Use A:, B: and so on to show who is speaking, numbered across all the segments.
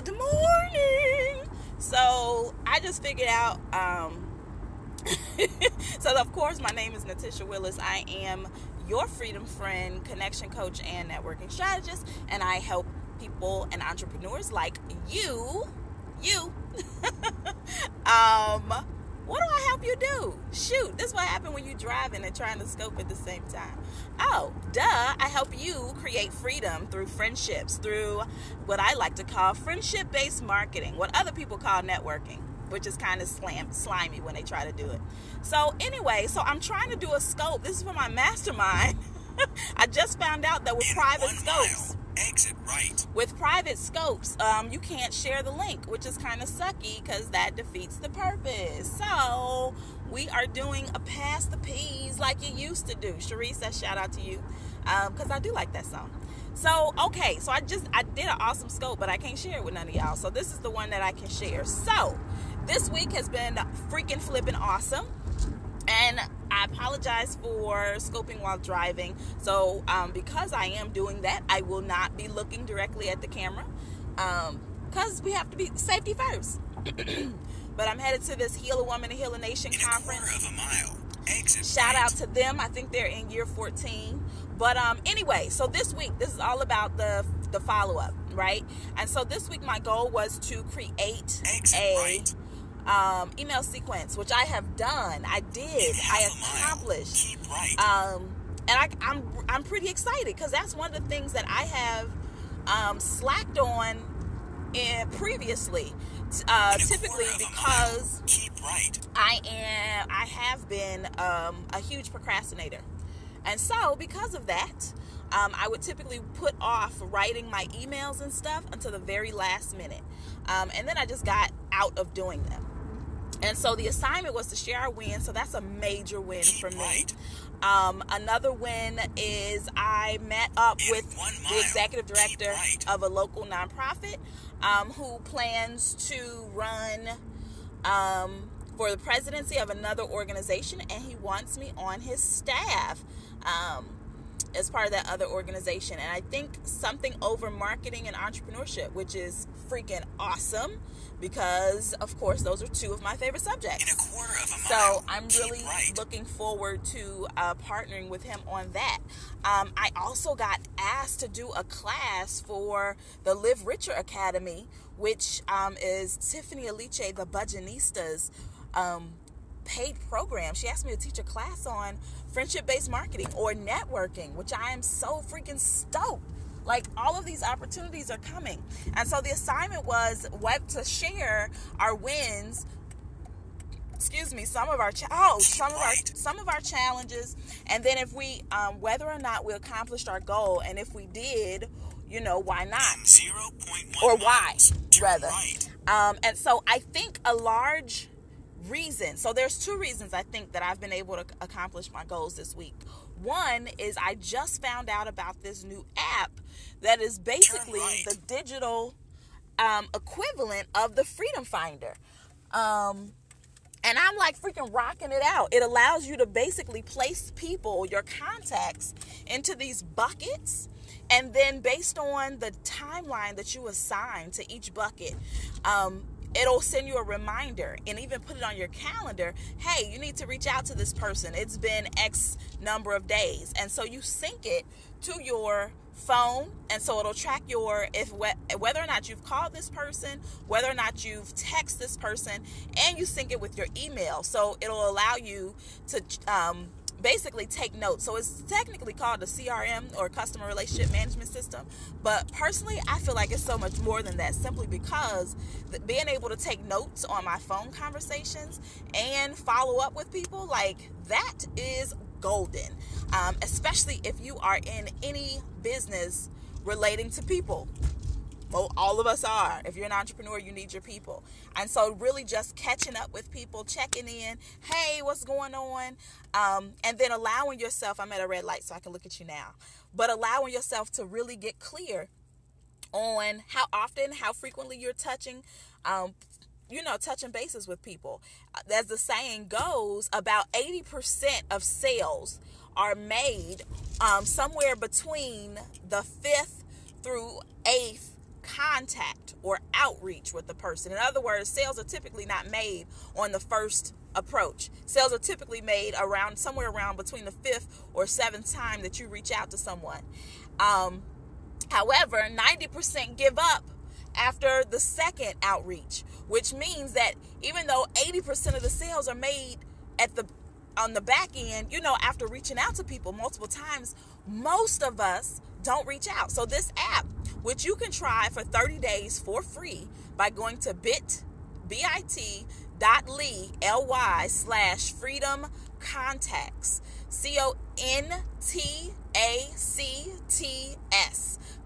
A: Good morning. So I just figured out, so of course my name is Natisha Willis. I am your freedom friend, connection coach, and networking strategist, and I help people and entrepreneurs like you. What do I help you do? Shoot, this is what happens when you driving and trying to scope at the same time. Oh, duh, I help you create freedom through friendships, through what I like to call friendship-based marketing, what other people call networking, which is kind of slimy when they try to do it. So anyway, I'm trying to do a scope. This is for my mastermind. I just found out that with private scopes,
B: exit right.
A: With private scopes, you can't share the link, which is kind of sucky because that defeats the purpose. So we are doing a Pass the Peas like you used to do. Sharice, that shout out to you, because I do like that song. So, okay, so I did an awesome scope, but I can't share it with none of y'all. So this is the one that I can share. So this week has been freaking flipping awesome. And I apologize for scoping while driving. So because I am doing that, I will not be looking directly at the camera because we have to be safety first. But I'm headed to this Heal a Woman and Heal a Nation conference.
B: In a quarter of a mile, exit
A: Shout
B: right.
A: out to them. I think they're in year 14. But anyway, so this week, this is all about the follow-up, right? And so this week, my goal was to create
B: Exit
A: a...
B: right.
A: email sequence, which I have done. I accomplished.
B: Keep right.
A: And I'm pretty excited because that's one of the things that I have slacked on previously. Typically because
B: keep right.
A: I have been a huge procrastinator, and so because of that, I would typically put off writing my emails and stuff until the very last minute, and then I just got out of doing them. And so the assignment was to share our win, so that's a major win for me.
B: Right.
A: Another win is I met up with the executive director of a local nonprofit who plans to run for the presidency of another organization, and he wants me on his staff as part of that other organization. And I think something over marketing and entrepreneurship, which is freaking awesome because, of course, those are two of my favorite subjects.
B: In a quarter of a mile,
A: so I'm really
B: right.
A: looking forward to partnering with him on that. I also got asked to do a class for the Live Richer Academy, which is Tiffany Aliche, the Budgetista's paid program. She asked me to teach a class on friendship-based marketing or networking, which I am so freaking stoked. Like, all of these opportunities are coming. And so the assignment was to share our wins, some of our challenges, and then if we whether or not we accomplished our goal, and if we did, why not?
B: 0.1
A: or why rather.
B: Right.
A: And so I think a large reason, so there's two reasons I think that I've been able to accomplish my goals this week. One is I just found out about this new app that is basically the digital equivalent of the Freedom Finder. And I'm like freaking rocking it out. It allows you to basically place people, your contacts, into these buckets. And then based on the timeline that you assign to each bucket, it'll send you a reminder and even put it on your calendar. Hey, you need to reach out to this person. It's been X number of days. And so you sync it to your phone, and so it'll track whether or not you've called this person, whether or not you've texted this person, and you sync it with your email. So it'll allow you to basically take notes. So it's technically called a CRM, or customer relationship management system, but personally I feel like it's so much more than that, simply because being able to take notes on my phone conversations and follow up with people, like, that is golden, especially if you are in any business relating to people. Well, all of us are. If you're an entrepreneur, you need your people. And so really just catching up with people, checking in, hey, what's going on? And then allowing yourself, I'm at a red light so I can look at you now, but allowing yourself to really get clear on how often, how frequently you're touching bases with people. As the saying goes, about 80% of sales are made somewhere between the 5th through 8th contact or outreach with the person. In other words, sales are typically not made on the first approach. Sales are typically made somewhere around between the 5th or 7th time that you reach out to someone. However, 90% give up after the second outreach, which means that even though 80% of the sales are made on the back end, after reaching out to people multiple times, most of us don't reach out. So this app, which you can try for 30 days for free by going to bit.ly/freedom contacts, CONTACTS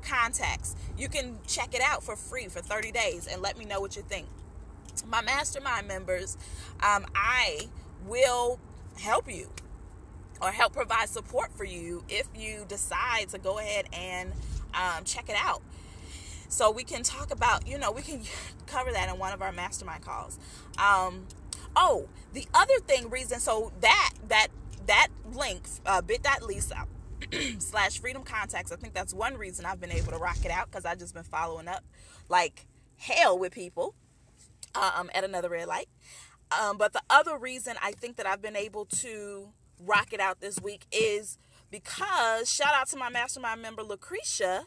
A: contacts. You can check it out for free for 30 days and let me know what you think. My mastermind members, I will help you or help provide support for you if you decide to go ahead and check it out. So we can talk about, we can cover that in one of our mastermind calls. The other reason, so that link, bit.ly/freedom contacts, I think that's one reason I've been able to rock it out, because I've just been following up like hell with people at another red light. But the other reason I think that I've been able to rock it out this week is because, shout out to my mastermind member Lucretia,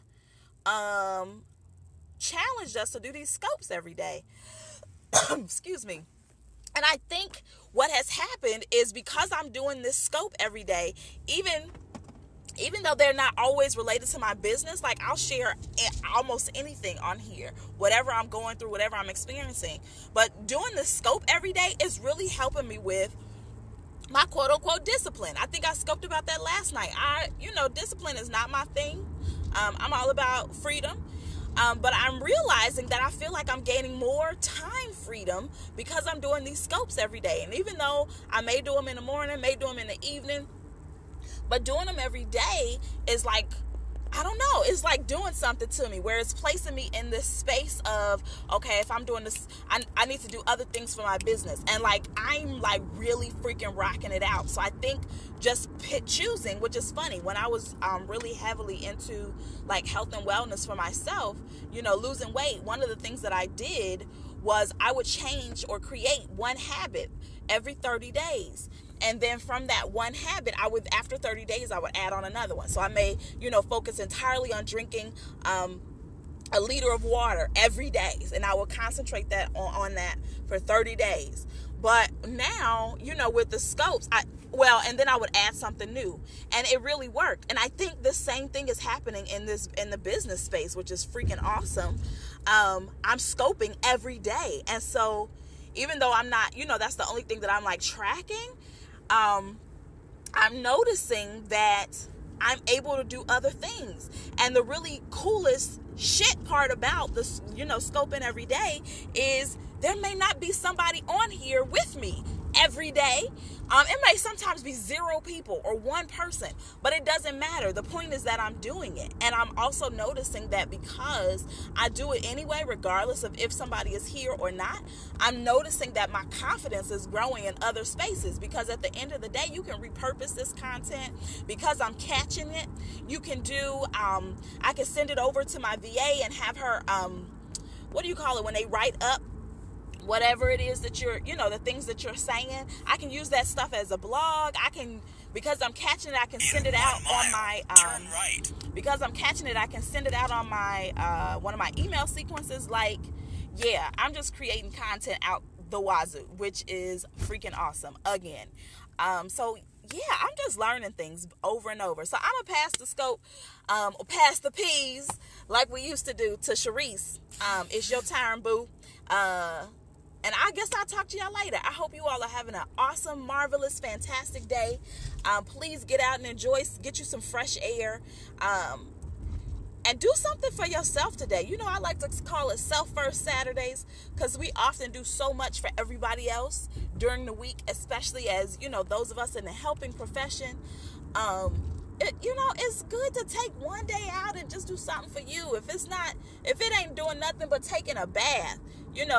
A: challenged us to do these scopes every day. Excuse me. And I think what has happened is, because I'm doing this scope every day, even though they're not always related to my business, like I'll share almost anything on here, whatever I'm going through, whatever I'm experiencing. But doing the scope every day is really helping me with my quote unquote discipline. I think I scoped about that last night. Discipline is not my thing. I'm all about freedom. But I'm realizing that I feel like I'm gaining more time freedom because I'm doing these scopes every day. And even though I may do them in the morning, may do them in the evening, but doing them every day is like, I don't know, it's like doing something to me, where it's placing me in this space of, okay, if I'm doing this, I need to do other things for my business. And like, I'm like really freaking rocking it out. So I think just choosing, which is funny, when I was really heavily into like health and wellness for myself, losing weight, one of the things that I did was I would change or create one habit every 30 days. And then from that one habit, after 30 days, I would add on another one. So I may, focus entirely on drinking a liter of water every day. And I will concentrate that on that for 30 days. But now, with the scopes, and then I would add something new, and it really worked. And I think the same thing is happening in the business space, which is freaking awesome. I'm scoping every day. And so even though I'm not, that's the only thing that I'm like tracking, I'm noticing that I'm able to do other things. And the really coolest shit part about this, scoping every day is there may not be somebody on here with me every day. It may sometimes be 0 people or 1 person, but it doesn't matter. The point is that I'm doing it. And I'm also noticing that because I do it anyway, regardless of if somebody is here or not, I'm noticing that my confidence is growing in other spaces, because at the end of the day, you can repurpose this content. Because I'm catching it, you can do, I can send it over to my VA and have her, when they write up whatever it is that you're, the things that you're saying. I can use that stuff as a blog. Because I'm catching it, I can send it out on my, because I'm catching it, I can send it out on my, one of my email sequences. Like, yeah, I'm just creating content out the wazoo, which is freaking awesome again. So yeah, I'm just learning things over and over. So I'm going to pass the scope, pass the peas like we used to do to Sharice. It's your turn, boo. And I guess I'll talk to y'all later. I hope you all are having an awesome, marvelous, fantastic day. Please get out and get you some fresh air. And do something for yourself today. I like to call it Self-First Saturdays, because we often do so much for everybody else during the week, especially as, those of us in the helping profession. It's good to take one day out and just do something for you. If it ain't doing nothing but taking a bath,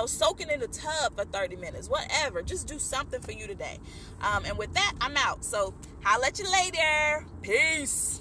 A: soaking in the tub for 30 minutes, whatever, just do something for you today. And with that, I'm out. So, holla at you later. Peace.